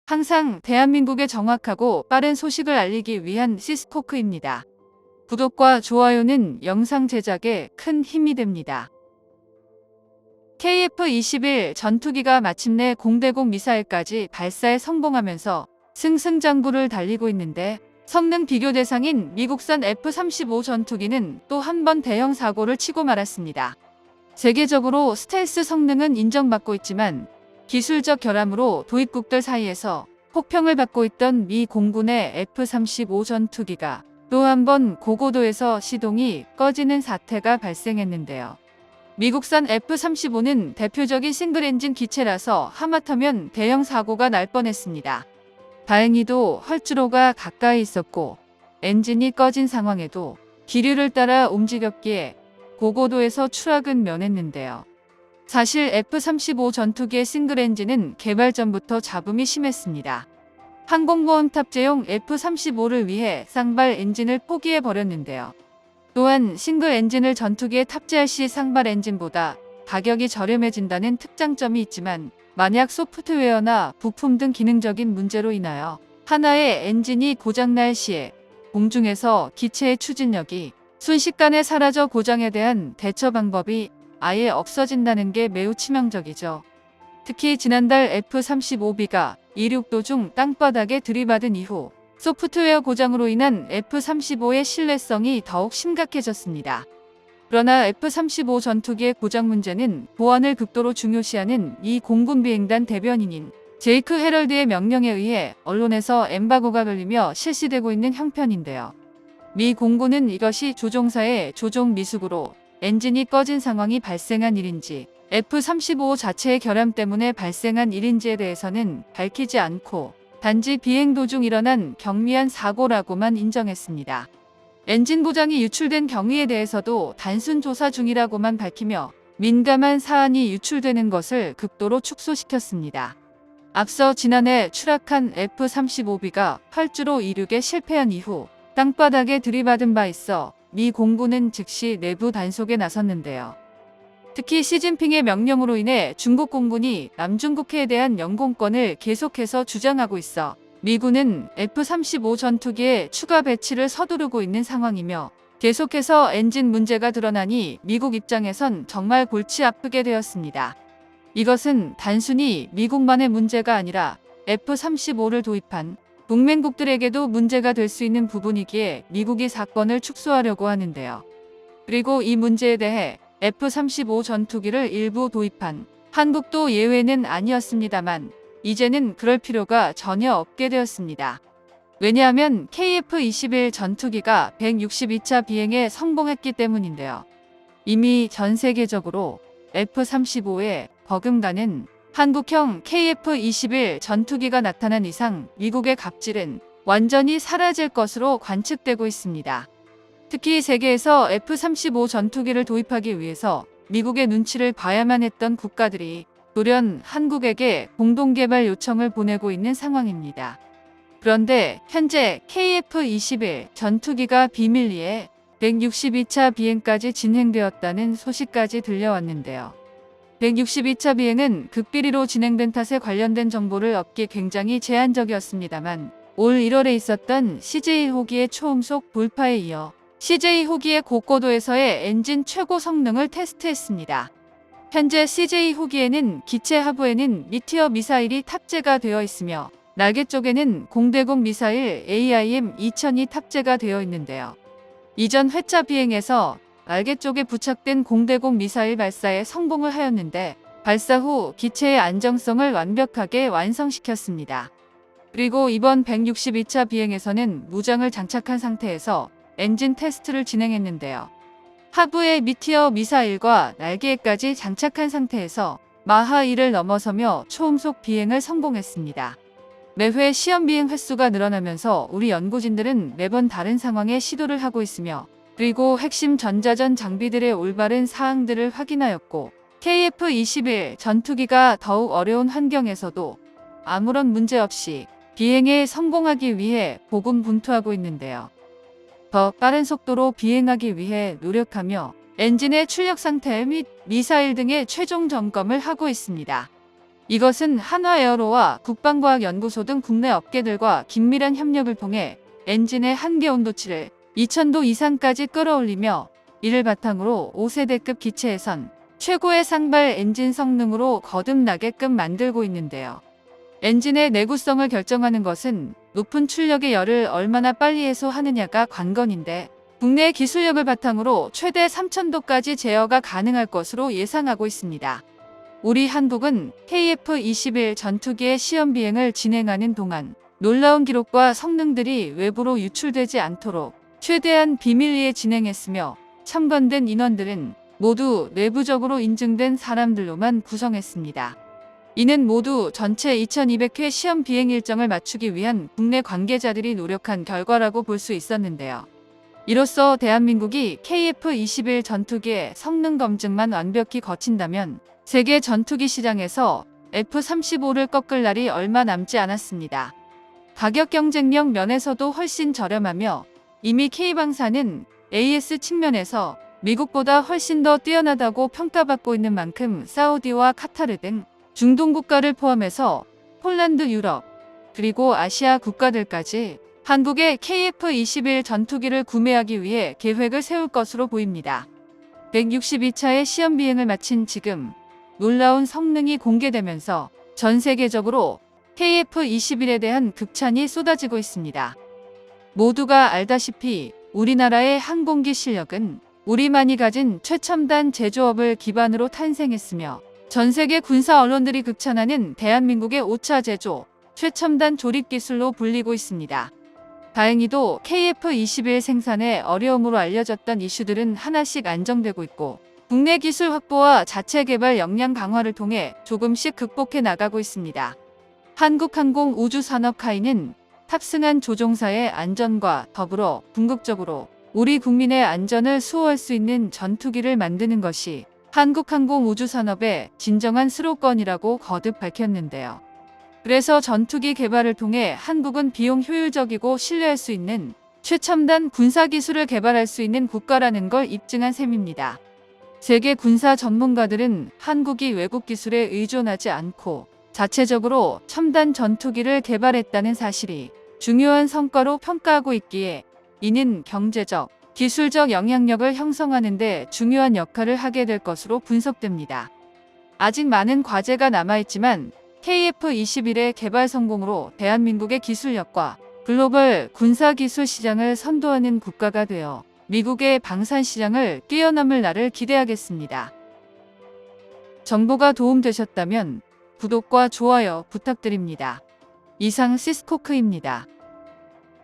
항상 대한민국에 정확하고 빠른 소식을 알리기 위한 시스코크입니다. 구독과 좋아요는 영상 제작에 큰 힘이 됩니다. KF-21 전투기가 마침내 공대공 미사일까지 발사에 성공하면서 승승장구를 달리고 있는데, 성능 비교 대상인 미국산 F-35 전투기는 또 한 번 대형 사고를 치고 말았습니다. 세계적으로 스텔스 성능은 인정받고 있지만 기술적 결함으로 도입국들 사이에서 혹평을 받고 있던 미 공군의 F-35 전투기가 또 한 번 고고도에서 시동이 꺼지는 사태가 발생했는데요. 미국산 F-35는 대표적인 싱글 엔진 기체라서 하마터면 대형 사고가 날 뻔했습니다. 다행히도 활주로가 가까이 있었고 엔진이 꺼진 상황에도 기류를 따라 움직였기에 고고도에서 추락은 면했는데요. 사실 F-35 전투기의 싱글 엔진은 개발 전부터 잡음이 심했습니다. 항공모함 탑재용 F-35를 위해 쌍발 엔진을 포기해버렸는데요. 또한 싱글 엔진을 전투기에 탑재할 시 쌍발 엔진보다 가격이 저렴해진다는 특장점이 있지만, 만약 소프트웨어나 부품 등 기능적인 문제로 인하여 하나의 엔진이 고장날 시에 공중에서 기체의 추진력이 순식간에 사라져 고장에 대한 대처 방법이 아예 없어진다는 게 매우 치명적이죠. 특히 지난달 F-35B가 이륙 도중 땅바닥에 들이받은 이후 소프트웨어 고장으로 인한 F-35의 신뢰성이 더욱 심각해졌습니다. 그러나 F-35 전투기의 고장 문제는 보안을 극도로 중요시하는 미 공군 비행단 대변인인 제이크 헤럴드의 명령에 의해 언론에서 엠바고가 걸리며 실시되고 있는 형편인데요. 미 공군은 이것이 조종사의 조종 미숙으로 엔진이 꺼진 상황이 발생한 일인지, F-35 자체의 결함 때문에 발생한 일인지에 대해서는 밝히지 않고 단지 비행 도중 일어난 경미한 사고라고만 인정했습니다. 엔진 고장이 유출된 경위에 대해서도 단순 조사 중이라고만 밝히며 민감한 사안이 유출되는 것을 극도로 축소시켰습니다. 앞서 지난해 추락한 F-35B가 활주로 이륙에 실패한 이후 땅바닥에 들이받은 바 있어 미 공군은 즉시 내부 단속에 나섰는데요. 특히 시진핑의 명령으로 인해 중국 공군이 남중국해에 대한 영공권을 계속해서 주장하고 있어 미군은 F-35 전투기의 추가 배치를 서두르고 있는 상황이며, 계속해서 엔진 문제가 드러나니 미국 입장에선 정말 골치 아프게 되었습니다. 이것은 단순히 미국만의 문제가 아니라 F-35를 도입한 동맹국들에게도 문제가 될 수 있는 부분이기에 미국이 사건을 축소하려고 하는데요. 그리고 이 문제에 대해 F-35 전투기를 일부 도입한 한국도 예외는 아니었습니다만, 이제는 그럴 필요가 전혀 없게 되었습니다. 왜냐하면 KF-21 전투기가 162차 비행에 성공했기 때문인데요. 이미 전 세계적으로 F-35에 버금가는 한국형 KF-21 전투기가 나타난 이상 미국의 갑질은 완전히 사라질 것으로 관측되고 있습니다. 특히 세계에서 F-35 전투기를 도입하기 위해서 미국의 눈치를 봐야만 했던 국가들이 돌연 한국에게 공동개발 요청을 보내고 있는 상황입니다. 그런데 현재 KF-21 전투기가 비밀리에 162차 비행까지 진행되었다는 소식까지 들려왔는데요. 162차 비행은 극비리로 진행된 탓에 관련된 정보를 얻기 굉장히 제한적이었습니다만, 올 1월에 있었던 CJ-호기의 초음속 돌파에 이어 CJ-호기의 고고도에서의 엔진 최고 성능을 테스트했습니다. 현재 CJ-호기에는 기체 하부에는 미티어 미사일이 탑재가 되어 있으며, 날개 쪽에는 공대공 미사일 AIM-2000이 탑재가 되어 있는데요. 이전 회차 비행에서 날개 쪽에 부착된 공대공 미사일 발사에 성공을 하였는데, 발사 후 기체의 안정성을 완벽하게 완성시켰습니다. 그리고 이번 162차 비행에서는 무장을 장착한 상태에서 엔진 테스트를 진행했는데요. 하부에 미티어 미사일과 날개까지 장착한 상태에서 마하 1을 넘어서며 초음속 비행을 성공했습니다. 매회 시험 비행 횟수가 늘어나면서 우리 연구진들은 매번 다른 상황에 시도를 하고 있으며, 그리고 핵심 전자전 장비들의 올바른 사항들을 확인하였고, KF-21 전투기가 더욱 어려운 환경에서도 아무런 문제 없이 비행에 성공하기 위해 고군분투하고 있는데요. 더 빠른 속도로 비행하기 위해 노력하며 엔진의 출력 상태 및 미사일 등의 최종 점검을 하고 있습니다. 이것은 한화에어로와 국방과학연구소 등 국내 업계들과 긴밀한 협력을 통해 엔진의 한계 온도치를 2000도 이상까지 끌어올리며 이를 바탕으로 5세대급 기체에선 최고의 상발 엔진 성능으로 거듭나게끔 만들고 있는데요. 엔진의 내구성을 결정하는 것은 높은 출력의 열을 얼마나 빨리 해소하느냐가 관건인데, 국내 기술력을 바탕으로 최대 3000도까지 제어가 가능할 것으로 예상하고 있습니다. 우리 한국은 KF-21 전투기의 시험 비행을 진행하는 동안 놀라운 기록과 성능들이 외부로 유출되지 않도록 최대한 비밀리에 진행했으며, 참관된 인원들은 모두 내부적으로 인증된 사람들로만 구성했습니다. 이는 모두 전체 2200회 시험 비행 일정을 맞추기 위한 국내 관계자들이 노력한 결과라고 볼 수 있었는데요. 이로써 대한민국이 KF-21 전투기의 성능 검증만 완벽히 거친다면 세계 전투기 시장에서 F-35를 꺾을 날이 얼마 남지 않았습니다. 가격 경쟁력 면에서도 훨씬 저렴하며 이미 K방사는 AS 측면에서 미국보다 훨씬 더 뛰어나다고 평가받고 있는 만큼 사우디와 카타르 등 중동 국가를 포함해서 폴란드, 유럽, 그리고 아시아 국가들까지 한국의 KF-21 전투기를 구매하기 위해 계획을 세울 것으로 보입니다. 162차의 시험 비행을 마친 지금 놀라운 성능이 공개되면서 전 세계적으로 KF-21에 대한 극찬이 쏟아지고 있습니다. 모두가 알다시피 우리나라의 항공기 실력은 우리만이 가진 최첨단 제조업을 기반으로 탄생했으며, 전 세계 군사 언론들이 극찬하는 대한민국의 5차 제조, 최첨단 조립 기술로 불리고 있습니다. 다행히도 KF-21 생산에 어려움으로 알려졌던 이슈들은 하나씩 안정되고 있고, 국내 기술 확보와 자체 개발 역량 강화를 통해 조금씩 극복해 나가고 있습니다. 한국항공우주산업카이는 탑승한 조종사의 안전과 더불어 궁극적으로 우리 국민의 안전을 수호할 수 있는 전투기를 만드는 것이 한국항공우주산업의 진정한 스로건이라고 거듭 밝혔는데요. 그래서 전투기 개발을 통해 한국은 비용 효율적이고 신뢰할 수 있는 최첨단 군사기술을 개발할 수 있는 국가라는 걸 입증한 셈입니다. 세계 군사 전문가들은 한국이 외국 기술에 의존하지 않고 자체적으로 첨단 전투기를 개발했다는 사실이 중요한 성과로 평가하고 있기에, 이는 경제적, 기술적 영향력을 형성하는 데 중요한 역할을 하게 될 것으로 분석됩니다. 아직 많은 과제가 남아있지만 KF-21의 개발 성공으로 대한민국의 기술력과 글로벌 군사기술 시장을 선도하는 국가가 되어 미국의 방산 시장을 뛰어넘을 날을 기대하겠습니다. 정보가 도움되셨다면 구독과 좋아요 부탁드립니다. 이상 시스코크입니다.